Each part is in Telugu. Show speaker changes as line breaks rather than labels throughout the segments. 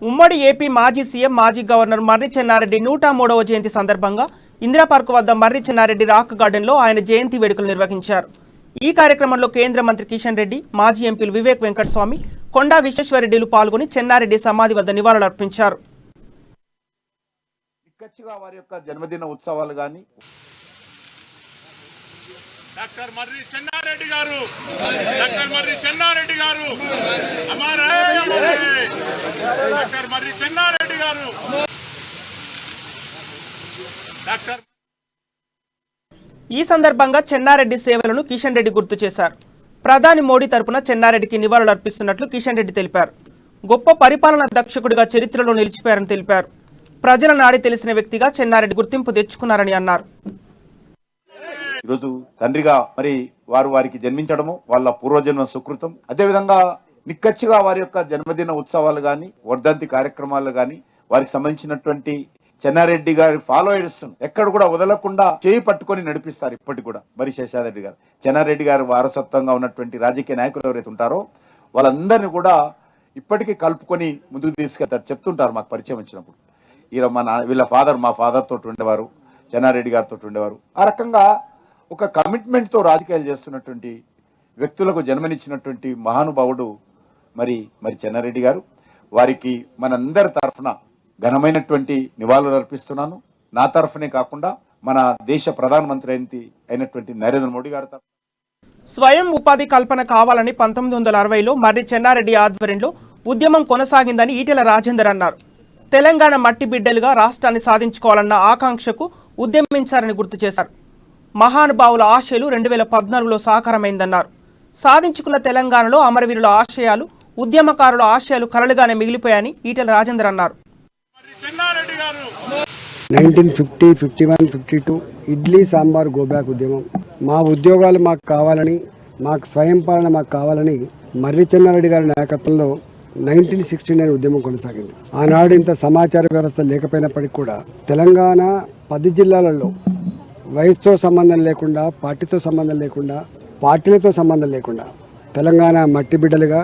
ఉమ్మడి ఏపీ మాజీ సీఎం మాజీ గవర్నర్ మర్రి చెన్నారెడ్డి 103వ జయంతి సందర్భంగా ఇందిరా పార్క్ వద్ద మర్రి చెన్నారెడ్డి రాక్ గార్డెన్లో ఆయన జయంతి వేడుకలు నిర్వహించారు. ఈ కార్యక్రమంలో కేంద్ర మంత్రి కిషన్ రెడ్డి, మాజీ ఎంపీలు వివేక్ వెంకటస్వామి, కొండా విశ్వేశ్వరరెడ్డిలు పాల్గొని చెన్నారెడ్డి సమాధి వద్ద నివాళులర్పించారు.
వారి యొక్క జన్మదిన ఉత్సవాలు గాని
డాక్టర్ మర్రి చెన్నారెడ్డి గారు డాక్టర్ మర్రి చెన్నారెడ్డి గారు డాక్టర్ మర్రి చెన్నారెడ్డి గారు డాక్టర్
ఈ సందర్భంగా చెన్నారెడ్డి సేవలను కిషన్ రెడ్డి గుర్తు చేశారు. ప్రధాని మోడీ తరపున చెన్నారెడ్డికి నివాళులర్పిస్తున్నట్లు కిషన్ రెడ్డి తెలిపారు. గొప్ప పరిపాలనా దక్షకుడిగా చరిత్రలో నిలిచిపోయారని తెలిపారు. ప్రజల నాడి తెలిసిన వ్యక్తిగా చెన్నారెడ్డి గుర్తింపు తెచ్చుకున్నారని అన్నారు.
ఈరోజు తండ్రిగా మరి వారికి జన్మించడము వాళ్ళ పూర్వజన్మ సుకృతం. అదేవిధంగా నిక్కచ్చిగా వారి యొక్క జన్మదిన ఉత్సవాలు గాని, వర్ధంతి కార్యక్రమాలు గాని, వారికి సంబంధించినటువంటి చెన్నారెడ్డి గారి ఫాలోయర్స్ ఎక్కడ కూడా వదలకుండా చేయి పట్టుకొని నడిపిస్తారు. ఇప్పటికి కూడా మరి శేషారెడ్డి గారు, చెన్నారెడ్డి గారు వారసత్వంగా ఉన్నటువంటి రాజకీయ నాయకులు ఎవరైతే ఉంటారో వాళ్ళందరినీ కూడా ఇప్పటికీ కలుపుకొని ముందుకు తీసుకెళ్తారు. చెప్తుంటారు మాకు పరిచయం వచ్చినప్పుడు, వీళ్ళ ఫాదర్ మా ఫాదర్ తోటి ఉండేవారు, చెన్నారెడ్డి గారితో ఉండేవారు. ఆ రకంగా ఒక కమిట్మెంట్ తో రాజకీయాలు చేస్తున్నటువంటి వ్యక్తులకు జన్మనిచ్చినటువంటి మహానుభావుడు మరి చెన్నారెడ్డి గారు. వారికి మనందరి తరఫున ఘనమైనటువంటి నివాళులు అర్పిస్తున్నాను. నా తరఫునే కాకుండా మన దేశ ప్రధానమంత్రి అయినటువంటి నరేంద్ర మోడీ గారి తరఫున.
స్వయం ఉపాధి కల్పన కావాలని 1960లో మర్రి చెన్నారెడ్డి ఆధ్వర్యంలో ఉద్యమం కొనసాగిందని ఈటెల రాజేందర్ అన్నారు. తెలంగాణ మట్టి బిడ్డలుగా రాష్ట్రాన్ని సాధించుకోవాలన్న ఆకాంక్షకు ఉద్యమించారని గుర్తు చేశారు. మహానుభావుల ఆశయాలు 2014లో సాకారమైందన్నారు. సాధించుకున్న తెలంగాణలో అమరవీరుల ఆశయాలు, ఉద్యమకారుల ఆశయాలు కలలుగానే మిగిలిపోయాయని ఈటెల రాజేందర్ అన్నారు.
1950, 51, 52 ఇడ్లీ సాంబార్ గోబ్యాక్ ఉద్యమం, మా ఉద్యోగాలు మాకు కావాలని, మాకు స్వయం పాలన మాకు కావాలని మర్రి చెన్నారెడ్డి గారి నాయకత్వంలో 1969 ఉద్యమం కొనసాగింది. ఆనాడు ఇంత సమాచార వ్యవస్థ లేకపోయినప్పటికీ కూడా తెలంగాణ 10 జిల్లాలలో వయసుతో సంబంధం లేకుండా, పార్టీతో సంబంధం లేకుండా, పార్టీలతో సంబంధం లేకుండా తెలంగాణ మట్టి బిడ్డలుగా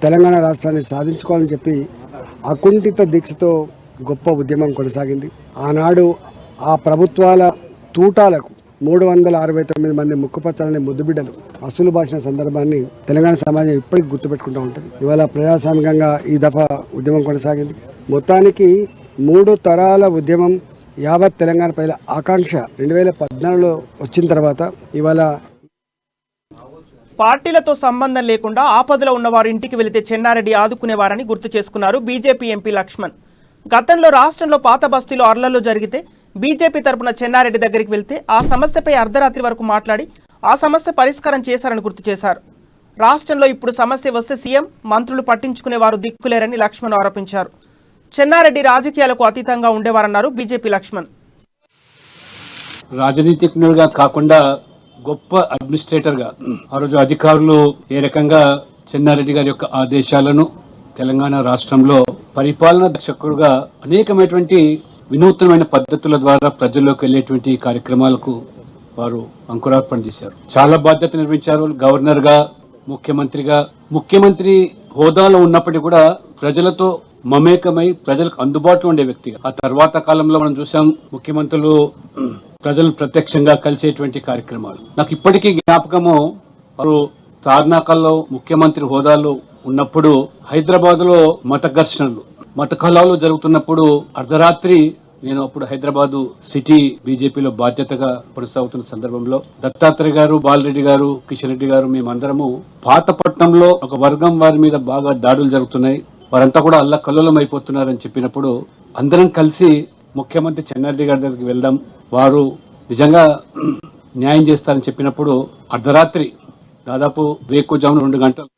తెలంగాణ రాష్ట్రాన్ని సాధించుకోవాలని చెప్పి అకుంఠిత దీక్షతో గొప్ప ఉద్యమం కొనసాగింది. ఆనాడు ఆ ప్రభుత్వాల తూటాలకు 369 మంది ముక్కుపచ్చలని ముద్దుబిడ్డలు అసలు బాసిన సందర్భాన్ని తెలంగాణ సమాజం ఇప్పటికీ గుర్తుపెట్టుకుంటూ ఉంటుంది. ఇవాళ ప్రజాస్వామికంగా ఈ దఫా ఉద్యమం కొనసాగింది. మొత్తానికి 3 తరాల ఉద్యమం యావత్ తెలంగాణ ప్రజల ఆకాంక్ష 2014లో వచ్చిన తర్వాత ఇవాళ
పార్టీలతో సంబంధం లేకుండా ఆపదలో ఉన్నవారు ఇంటికి వెళితే చెన్నారెడ్డి ఆదుకునేవారని గుర్తు చేసుకున్నారు బీజేపీ ఎంపీ లక్ష్మణ్. గతంలో రాష్ట్రంలో పాత బస్తీలో అర్లలు జరిగితే బీజేపీ తరపున చెన్నారెడ్డి దగ్గరికి వెళ్తే ఆ సమస్యపై అర్ధరాత్రి వరకు మాట్లాడి ఆ సమస్య పరిష్కారం చేశారని గుర్తు చేశారు. రాష్ట్రంలో ఇప్పుడు సమస్య వస్తే సీఎం, మంత్రులు పట్టించుకునేవారు దిక్కులేరని లక్ష్మణ్ ఆరోపించారు. చెన్నారెడ్డి రాజకీయాలకు అతీతంగా ఉండేవారన్నారు బీజేపీ లక్ష్మణ్.
రాజనీతిజ్ఞుడిగా కాకుండా గొప్ప అడ్మినిస్ట్రేటర్ గా ఆ రోజు అధికారులు ఏ రకంగా చెన్నారెడ్డి గారి యొక్క ఆదేశాలను తెలంగాణ రాష్ట్రంలో పరిపాలనా దక్షకుడుగా అనేకమైనటువంటి వినూత్నమైన పద్ధతుల ద్వారా ప్రజల్లోకి వెళ్లేటువంటి కార్యక్రమాలకు వారు అంకురార్పణ చేశారు. చాలా బాధ్యత నిర్వహించారు. గవర్నర్ గా, ముఖ్యమంత్రి హోదాలో ఉన్నప్పటికీ కూడా ప్రజలతో మమేకమై ప్రజలకు అందుబాటులో ఉండే వ్యక్తిగా. ఆ తర్వాత కాలంలో మనం చూసాం ముఖ్యమంత్రులు ప్రజలు ప్రత్యక్షంగా కలిసేటువంటి కార్యక్రమాలు. నాకు ఇప్పటికీ జ్ఞాపకము, వారు తార్నాకల్లో ముఖ్యమంత్రి హోదాలో ఉన్నప్పుడు హైదరాబాద్ లో మత ఘర్షణలు, మత కళాలు జరుగుతున్నప్పుడు అర్ధరాత్రి నేను అప్పుడు హైదరాబాదు సిటీ బీజేపీలో బాధ్యతగా కొనసాగుతున్న సందర్భంలో దత్తాత్రేయ గారు, బాలరెడ్డి గారు, కిషన్ రెడ్డి గారు మేమందరము పాతపట్నంలో ఒక వర్గం వారి మీద బాగా దాడులు జరుగుతున్నాయి, వారంతా కూడా అల్లకల్లోలం అయిపోతున్నారని చెప్పినప్పుడు అందరం కలిసి ముఖ్యమంత్రి చెన్నారెడ్డి గారి దగ్గరికి వెళ్దాం, వారు నిజంగా న్యాయం చేస్తారని చెప్పినప్పుడు అర్ధరాత్రి దాదాపు వేకుజామున 2 గంటలు